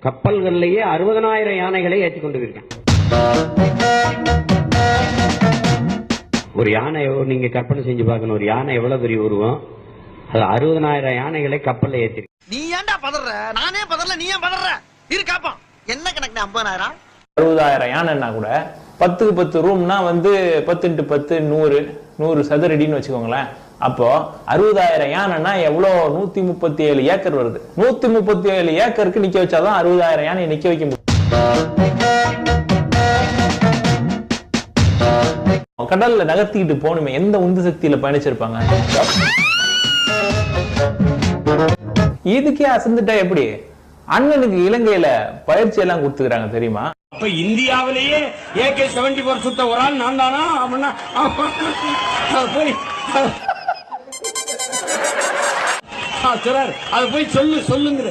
கப்பல்கள்லயே 60,000 யானைகளை ஏற்றி கொண்டு போயிருக்கேன். ஒரு யானை நீங்க கற்பனை செஞ்சு பார்க்கணும், ஒரு யானை எவ்வளவு பெரிய உருவம், அது 60,000 யானைகளை கப்பல்ல ஏற்றி. நீ ஏன்டா பதற? நானே பதறல, நீ ஏன் பதற? இரு காப்போம். என்ன கணக்கு 50,000? 60,000 யானைன்னா கூட 10க்கு 10 ரூம்னா 10 × 10 100 சதுரடின்னு வச்சுக்கோங்களேன். அப்போ 60,000 யானைன்னா எவ்வளவு? 137 ஏக்கர் வருது. 137 ஏக்கருக்கு நிக்க வச்சாதான் 60,000 யானை நிக்க வைக்க முடியும். கடல்ல நகர்த்திக்கிட்டு போகணுமே, எந்த உந்து சக்தியில பயணிச்சிருப்பாங்க? இதுக்கே அசந்துட்டா எப்படி? அண்ணனுக்கு இலங்கையில பயிற்சி எல்லாம் கொடுத்துக்கிறாங்க தெரியுமா? அப்ப இந்தியாவிலேயே AK-74 சுத்த ஒரு ஆள் நான் தானா? அப்படின்னா போய் அது போய் சொல்லுங்க.